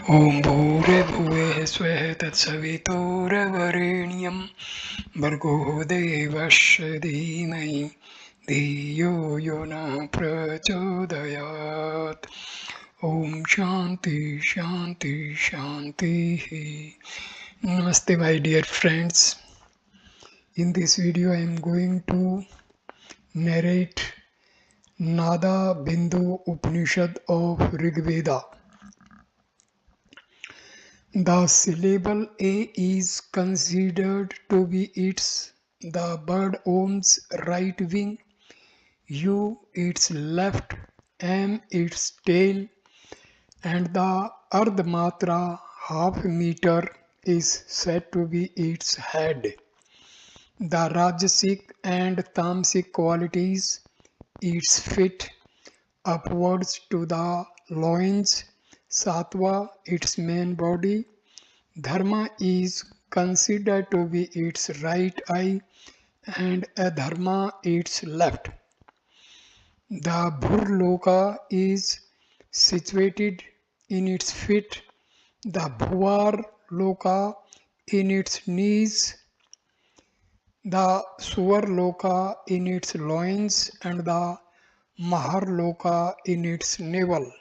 ॐ भूर्भुवः स्वः तत्सवितुर्वरेण्यं भर्गो देवस्य धीमहि धियो यो नः प्रचोदयात्. ॐ शान्ति शान्ति शान्तिः. Namaste my dear friends. In this video I am going to narrate Nada Bindu Upanishad of Rigveda. The syllable A is considered to be the bird Om's right wing, U its left, M its tail, and the Ardhamatra half meter is said to be its head. The Rajasic and Tamasic qualities its feet upwards to the loins, Sattva its main body, Dharma is considered to be its right eye and Adharma its left. The Bhurloka is situated in its feet, the Bhuvar Loka in its knees, the Suvarloka in its loins, and the Maharloka in its navel.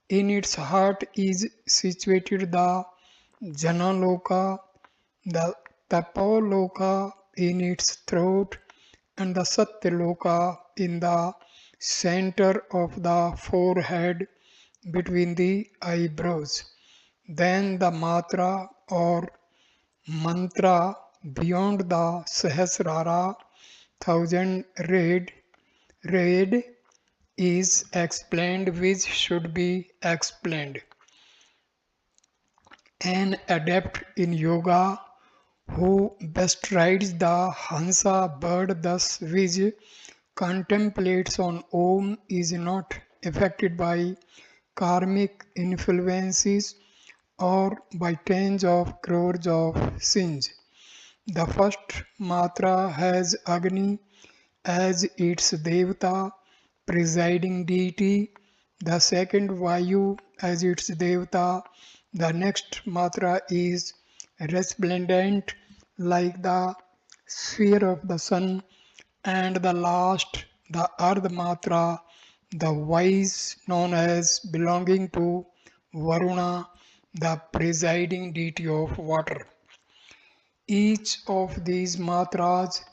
In its heart is situated the Janaloka, the Tapoloka in its throat, and the Satyaloka in the center of the forehead between the eyebrows. Then the Matra or Mantra beyond the Sahasrara, thousand read is explained, which should be explained. An adept in yoga who bestrides the Hansa bird thus which contemplates on Om is not affected by karmic influences or by tens of crores of sins. The first matra has Agni as its Devata, presiding deity, the second Vayu as its Devata, the next matra is resplendent like the sphere of the sun, and the last, the Ardha matra, the wise known as belonging to Varuna, the presiding deity of water. Each of these matras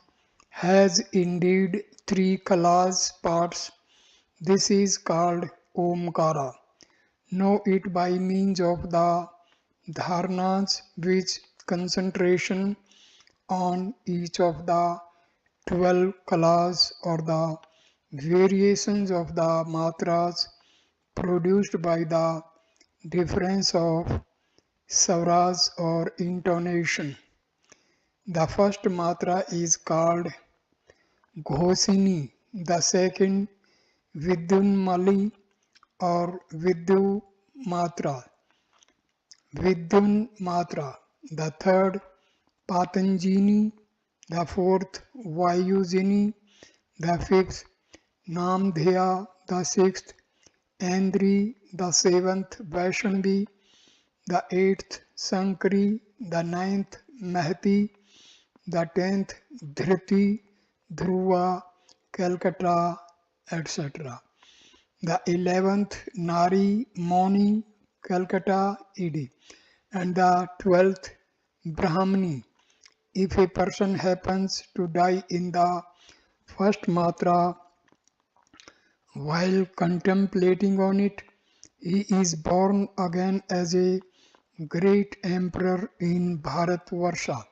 has indeed three kalas parts. This is called Omkara. Know it by means of the dharnas, which concentration on each of the 12 kalas or the variations of the matras produced by the difference of savras or intonation. The first matra is called Ghosini, the second Vidyunmali or Vidyu Matra, the third Patanjini, the fourth Vayujini, the fifth Namdhya, the sixth Andri, the seventh Vaishnavi, the eighth Sankari, the ninth Mahati, the 10th Dhriti, Dhruva, Calcutta, etc. The 11th Nari, Moni, Calcutta, ED. And the 12th Brahmani. If a person happens to die in the first matra while contemplating on it, he is born again as a great emperor in Bharatvarsha.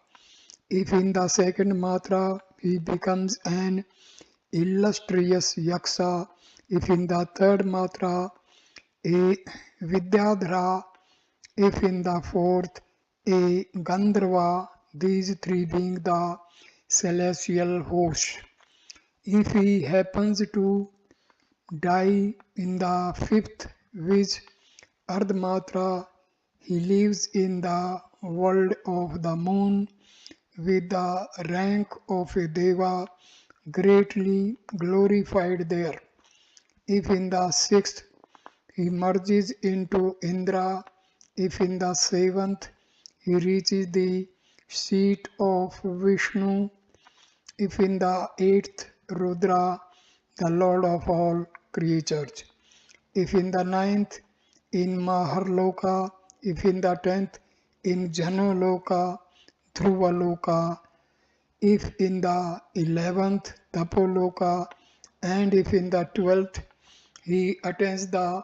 If in the second matra he becomes an illustrious yaksha, if in the third matra a vidyadhara, if in the fourth a gandharva, these three being the celestial host. If he happens to die in the fifth, which ardhamatra, he lives in the world of the moon with the rank of a deva, greatly glorified there. If in the sixth he merges into Indra, If in the seventh he reaches the seat of Vishnu, if in the eighth Rudra, the Lord of all creatures, if in the ninth in Maharloka, if in the 10th in Janaloka, Dhruvaloka, if in the 11th Tapoloka, and if in the 12th he attains the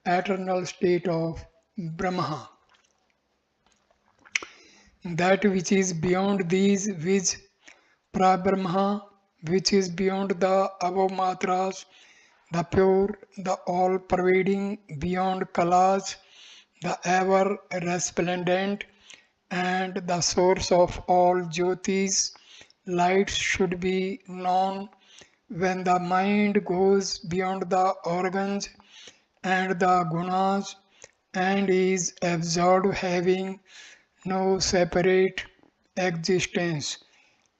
eternal state of Brahma. That which is beyond these, which Prabrahma, which is beyond the above matras, the pure, the all-pervading, beyond kalas, the ever resplendent, and the source of all jyotis, lights should be known when the mind goes beyond the organs and the gunas and is absorbed, having no separate existence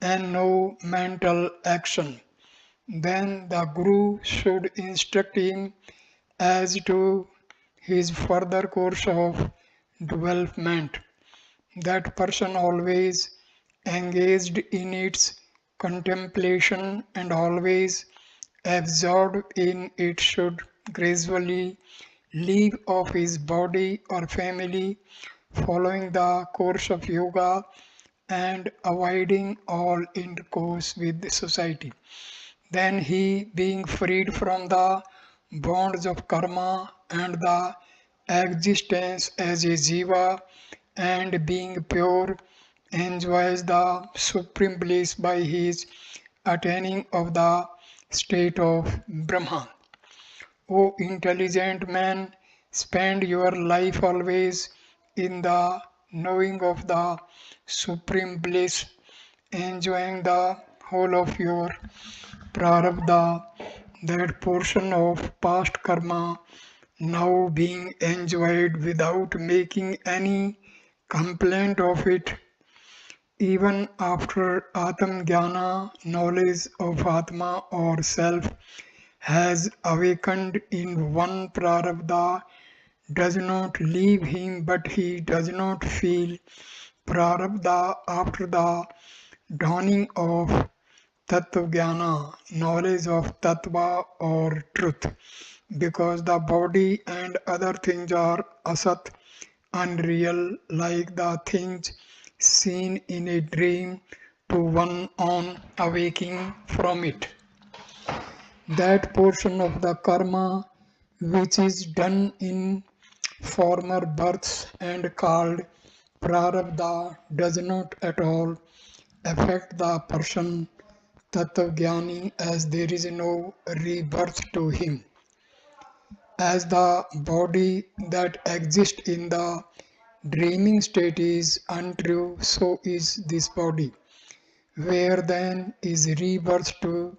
and no mental action. Then the Guru should instruct him as to his further course of development. That person always engaged in its contemplation and always absorbed in it should gradually leave off his body or family, following the course of yoga and avoiding all intercourse with the society. Then he, being freed from the bonds of karma and the existence as a jiva, and being pure, enjoys the supreme bliss by his attaining of the state of Brahma. O intelligent man, spend your life always in the knowing of the supreme bliss, enjoying the whole of your prarabdha, that portion of past karma now being enjoyed without making any complaint of it. Even after Atma Jnana, knowledge of Atma or self has awakened in one prarabdha, does not leave him, but he does not feel prarabdha after the dawning of Tattva knowledge of Tattva or truth, because the body and other things are asat, unreal, like the things seen in a dream to one on awaking from it. That portion of the karma which is done in former births and called prarabdha does not at all affect the person Tattvajnani, as there is no rebirth to him. As the body that exists in the dreaming state is untrue, so is this body. Where then is rebirth to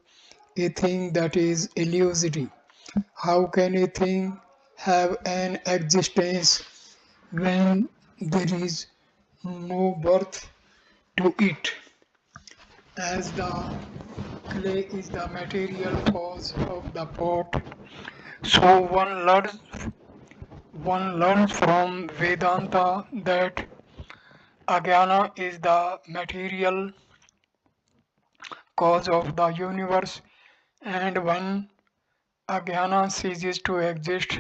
a thing that is illusory? How can a thing have an existence when there is no birth to it? As the clay is the material cause of the pot, so one learns from Vedanta that Ajnana is the material cause of the universe, and when Ajnana ceases to exist,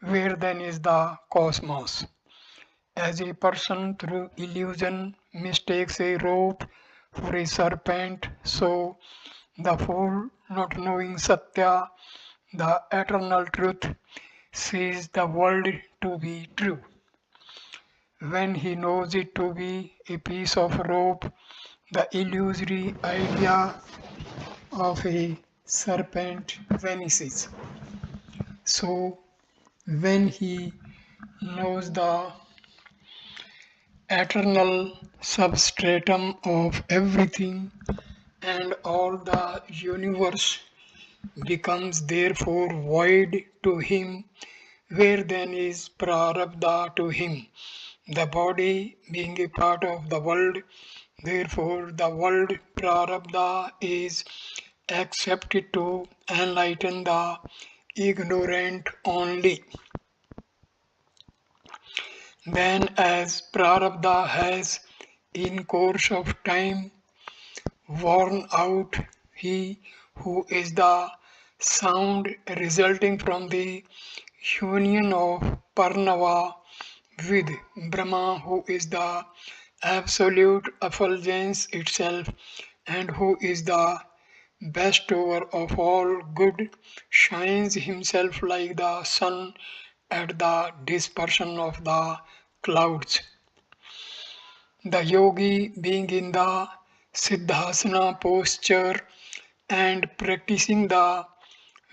where then is the cosmos? As a person through illusion mistakes a rope for a serpent, so the fool, not knowing Satya, the eternal truth, sees the world to be true. When he knows it to be a piece of rope, the illusory idea of a serpent vanishes. So, when he knows the eternal substratum of everything and all the universe becomes therefore void to him, where then is prarabdha to him? The body being a part of the world, therefore the world prarabdha is accepted to enlighten the ignorant only. Then as Prarabdha has in course of time worn out, he who is the sound resulting from the union of Pranava with Brahma, who is the absolute effulgence itself and who is the bestower of all good, shines himself like the sun at the dispersion of the clouds. The yogi, being in the Siddhasana posture and practicing the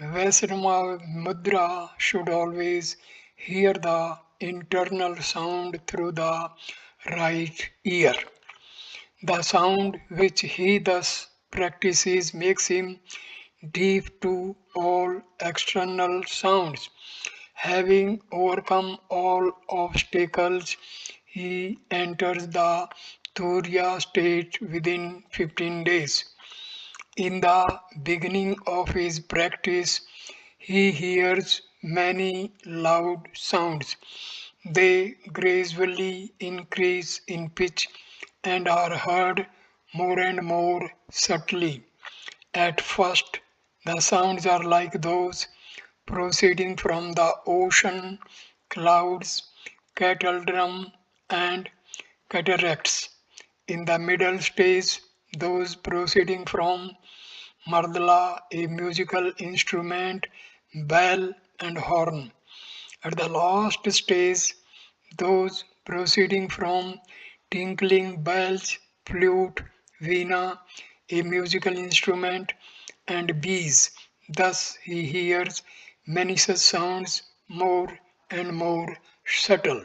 Vaisrama mudra, should always hear the internal sound through the right ear. The sound which he thus practices makes him deaf to all external sounds. Having overcome all obstacles, he enters the Turiya state within 15 days. In the beginning of his practice, he hears many loud sounds. They gradually increase in pitch and are heard more and more subtly. At first, the sounds are like those proceeding from the ocean, clouds, cattle drum, and cataracts. In the middle stage, those proceeding from Mardala, a musical instrument, bell, and horn. At the last stage, those proceeding from tinkling bells, flute, veena, a musical instrument, and bees. Thus he hears many such sounds more and more subtle.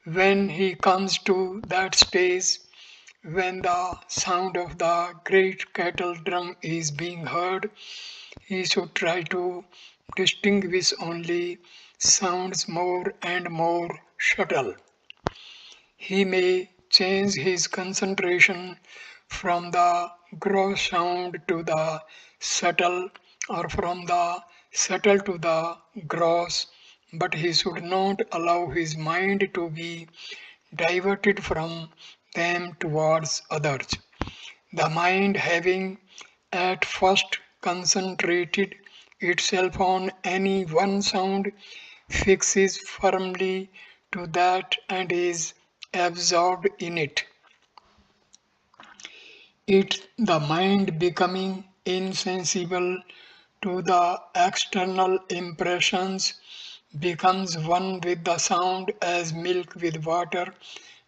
When he comes to that stage, when the sound of the great cattle drum is being heard, he should try to distinguish only sounds more and more subtle. He may change his concentration from the gross sound to the subtle or from the subtle to the gross, but he should not allow his mind to be diverted from them towards others. The mind, having at first concentrated itself on any one sound, fixes firmly to that and is absorbed in it. The mind becoming insensible to the external impressions becomes one with the sound as milk with water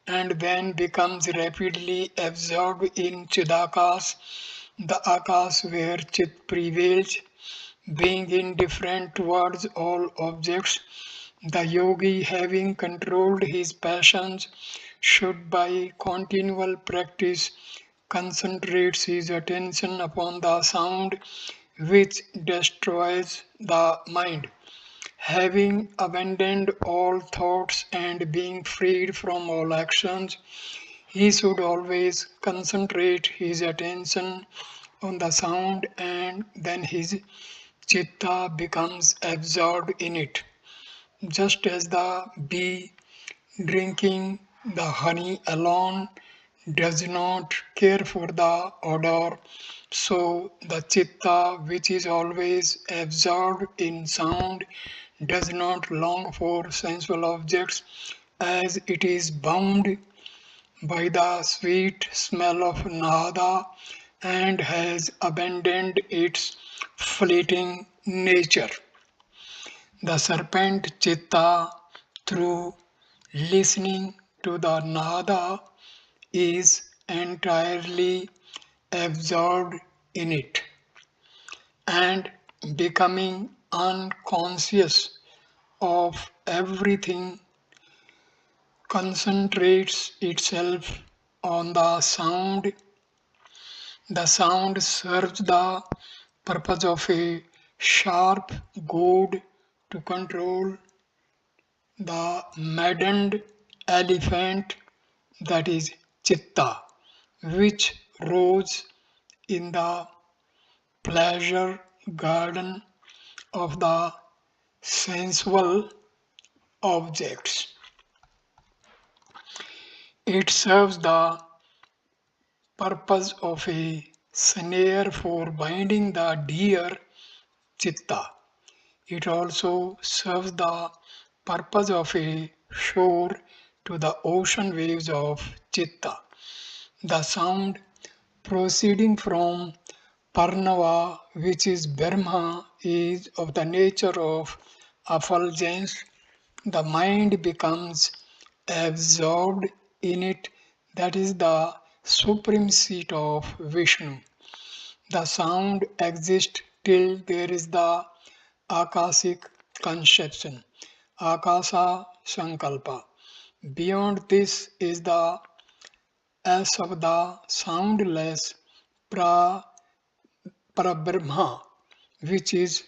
and then becomes rapidly absorbed in Chidakas, the Akas where Chit prevails, being indifferent towards all objects. The yogi, having controlled his passions, should by continual practice concentrates his attention upon the sound which destroys the mind. Having abandoned all thoughts and being freed from all actions, he should always concentrate his attention on the sound and then his chitta becomes absorbed in it. Just as the bee drinking the honey alone does not care for the odor, so the chitta, which is always absorbed in sound, does not long for sensual objects as it is bound by the sweet smell of Naada and has abandoned its fleeting nature. The serpent chitta, through listening to the Nada, is entirely absorbed in it and becoming unconscious of everything concentrates itself on the sound. The sound serves the purpose of a sharp goad to control the maddened elephant, that is chitta, which rose in the pleasure garden of the sensual objects. It serves the purpose of a snare for binding the deer chitta. It also serves the purpose of a shore to the ocean waves of chitta. The sound proceeding from Pranava, which is Brahma, is of the nature of effulgence. The mind becomes absorbed in it. That is the supreme seat of Vishnu. The sound exists till there is the Akasic conception, Akasa Sankalpa. Beyond this is the S of the soundless pra, Parabrahma, which is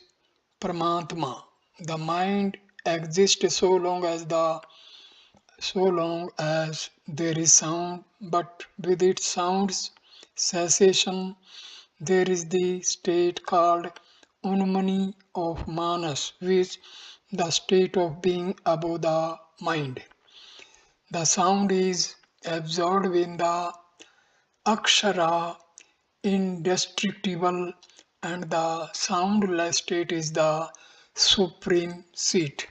Paramatma. The mind exists so long as there is sound, but with its sound's cessation, there is the state called Unmani of Manas, which the state of being above the mind. The sound is absorbed in the Akshara, indestructible, and the soundless state is the supreme seat.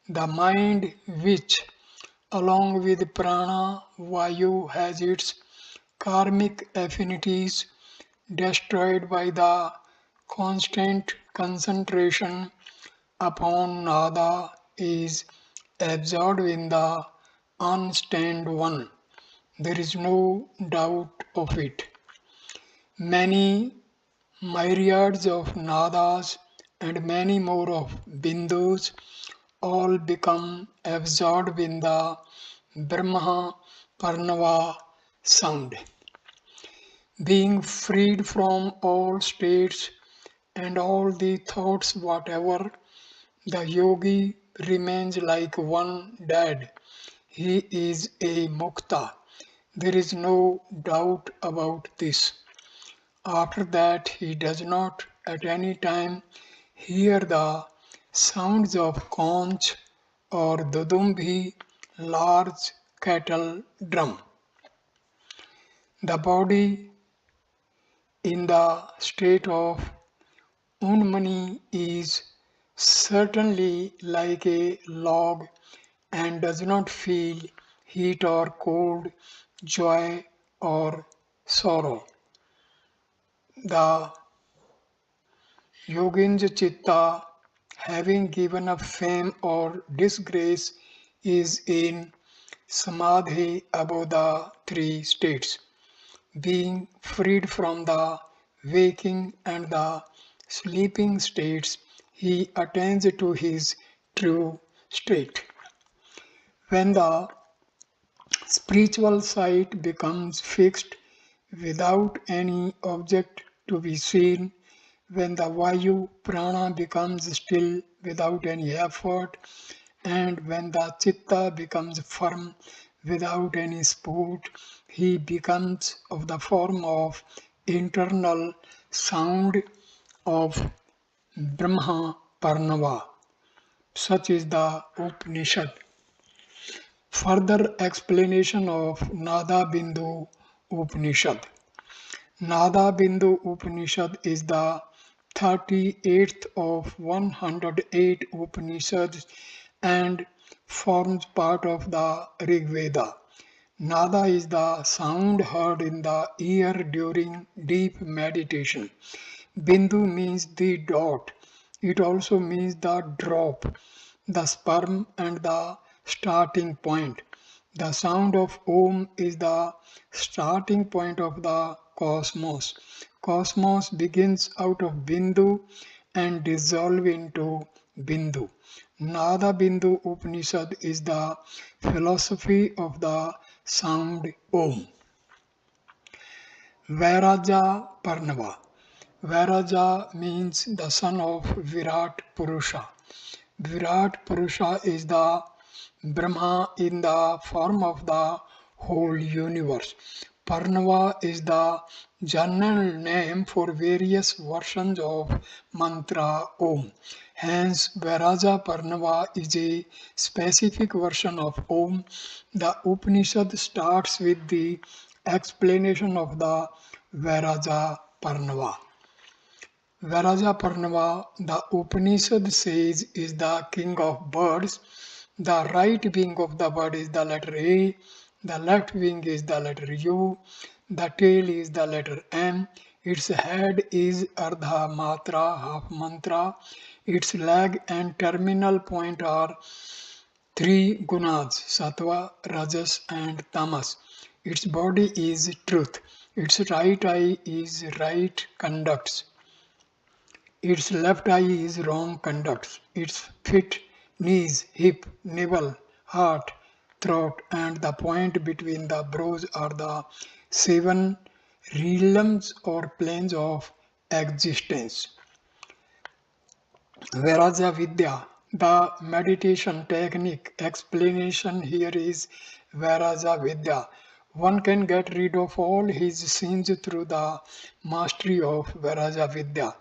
The mind, which along with prana, vayu, has its karmic affinities destroyed by the constant concentration upon nada, is absorbed in the unstained one. There is no doubt of it. Many myriads of nadas and many more of bindus all become absorbed in the Brahma Pranava sound. Being freed from all states and all the thoughts whatever, the yogi remains like one dead. He is a mukta. There is no doubt about this. After that, he does not at any time hear the sounds of conch or dudumbi, large cattle drum. The body in the state of Unmani is certainly like a log and does not feel heat or cold, joy or sorrow. The Yogin's Chitta, having given up fame or disgrace, is in Samadhi above the three states. Being freed from the waking and the sleeping states, he attains to his true state. When the spiritual sight becomes fixed without any object to be seen, when the Vayu Prana becomes still without any effort, and when the Chitta becomes firm without any sport, he becomes of the form of internal sound of Brahma Pranava. Such is the Upanishad. Further explanation of Nada Bindu Upanishad. Nada Bindu Upanishad is the 38th of 108 Upanishads and forms part of the Rig Veda. Nada is the sound heard in the ear during deep meditation. Bindu means the dot. It also means the drop, the sperm, and the starting point. The sound of Om is the starting point of the cosmos. Cosmos begins out of Bindu and dissolves into Bindu. Nada Bindu Upanishad is the philosophy of the sound Om. Vairaja Parnava. Vairaja means the son of Virat Purusha. Virat Purusha is the Brahma in the form of the whole universe. Pranava is the general name for various versions of mantra Om. Hence, Varaja Pranava is a specific version of Om. The Upanishad starts with the explanation of the Varaja Pranava. Varaja Pranava, the Upanishad says, is the king of birds. The right wing of the bird is the letter A, the left wing is the letter U, the tail is the letter M, its head is Ardha Matra, half mantra, its leg and terminal point are three gunas, Sattva, Rajas and Tamas. Its body is truth. Its right eye is right conducts. Its left eye is wrong conducts. Its feet, knees, hip, navel, heart, throat, and the point between the brows are the seven realms or planes of existence. Viraja Vidya, the meditation technique explanation here is Viraja Vidya. One can get rid of all his sins through the mastery of Viraja Vidya.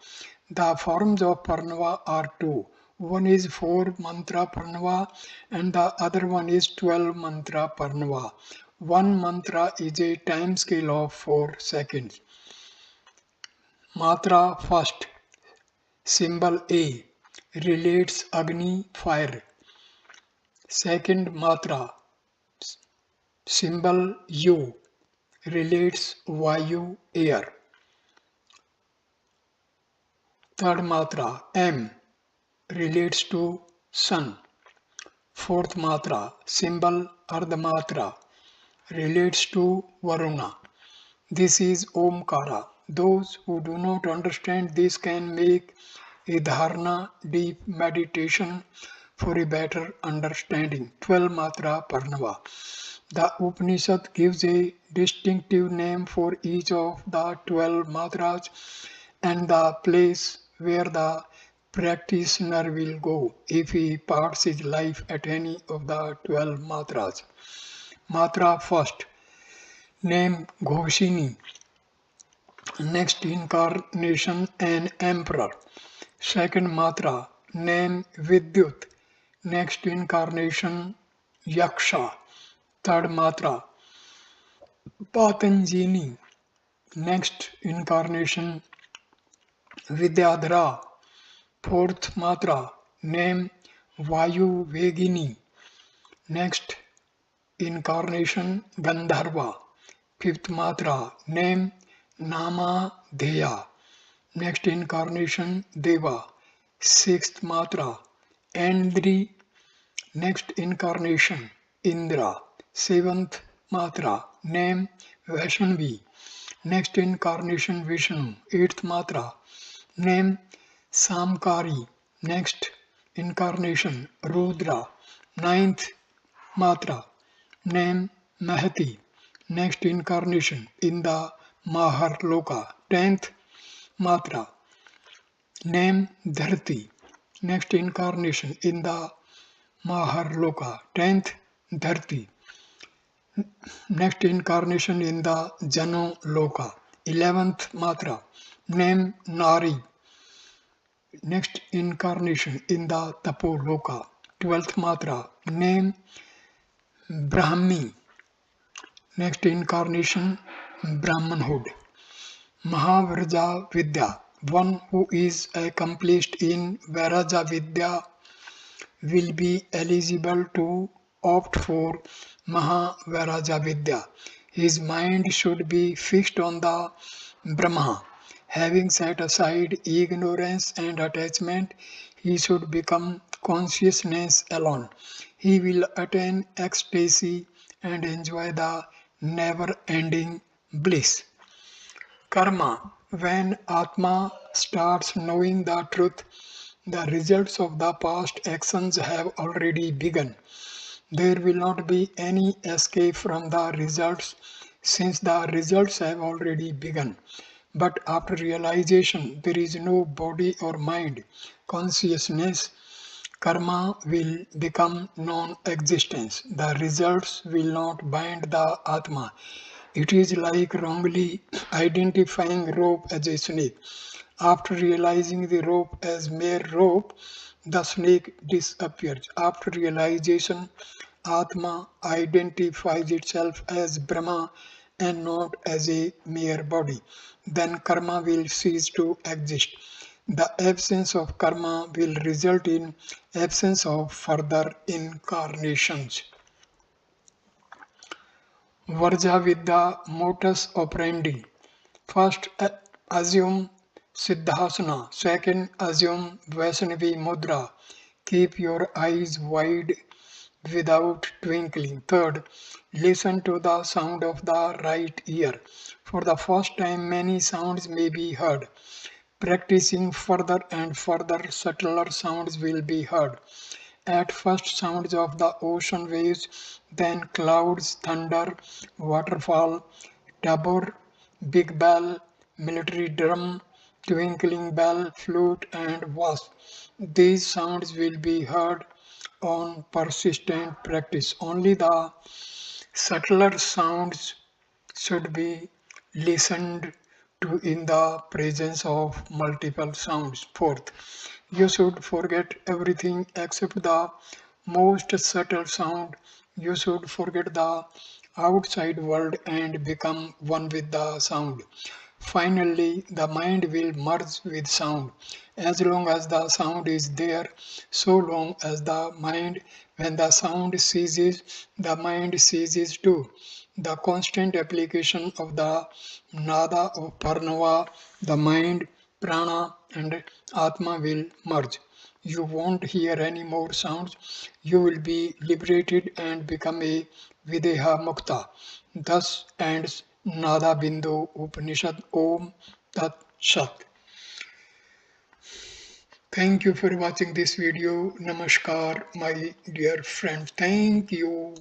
The forms of Pranava are two. One is 4 mantra Pranava and the other one is 12 mantra Pranava. One mantra is a time scale of 4 seconds. Matra first, symbol A, relates Agni, fire. Second matra, symbol U, relates Vayu, air. Third matra, M, relates to sun. Fourth matra, symbol Ardhamatra, relates to Varuna. This is Omkara. Those who do not understand this can make a dharana, deep meditation for a better understanding. 12 Matra Parnava. The Upanishad gives a distinctive name for each of the 12 matras and the place where the practitioner will go if he parts his life at any of the 12 matras. Matra first, name Ghoshini. Next incarnation, an emperor. Second matra, name Vidyut. Next incarnation, Yaksha. Third matra, Patanjini. Next incarnation, Vidyadhara. Fourth matra, name Vayu Vegini. Next incarnation, Gandharva. Fifth matra, name Nama Dheya. Next incarnation, Deva. Sixth matra, Andri. Next incarnation, Indra. Seventh matra, name Vaishnavi. Next incarnation, Vishnu. Eighth matra, name Samkari. Next incarnation, Rudra. Ninth matra, name Mahati. Next incarnation, in the Maharloka. 10th matra, name Dharti. Next incarnation, in the Maharloka. 10th Dharti. Next incarnation, in the Jano Loka. 11th matra, name Nari. Next incarnation, in the Tapo Loka. 12th matra, name Brahmi. Next incarnation, Brahmanhood. Mahavraja Vidya. One who is accomplished in Varaja Vidya will be eligible to opt for Mahavaraja Vidya. His mind should be fixed on the Brahma. Having set aside ignorance and attachment, he should become consciousness alone. He will attain ecstasy and enjoy the never-ending bliss. Karma. When Atma starts knowing the truth, the results of the past actions have already begun. There will not be any escape from the results since the results have already begun. But after realization, there is no body or mind. Consciousness, karma will become non-existence. The results will not bind the Atma. It is like wrongly identifying rope as a snake. After realizing the rope as mere rope, The snake disappears. After realization, Atma identifies itself as Brahma and not as a mere body. Then karma will cease to exist. The absence of karma will result in absence of further incarnations. Varja with the modus operandi. First, assume Siddhasana. Second, assume Vaishnavi Mudra. Keep your eyes wide without twinkling. Third, listen to the sound of the right ear. For the first time, many sounds may be heard. Practicing further and further, subtler sounds will be heard. At first, sounds of the ocean waves, then clouds, thunder, waterfall, tabor, big bell, military drum, twinkling bell, flute, and wasp. These sounds will be heard on persistent practice. Only the subtler sounds should be listened to in the presence of multiple sounds. Fourth, you should forget everything except the most subtle sound. You should forget the outside world and become one with the sound. Finally, the mind will merge with sound. As long as the sound is there, so long as the mind, when the sound ceases, the mind ceases too. The constant application of the nada of Pranava, the mind, prana, and atma will merge. You won't hear any more sounds. You will be liberated and become a Videha Mukta. Thus ends Nada Bindu Upanishad Om Tat Sat. Thank you for watching this video. Namaskar, my dear friends. Thank you.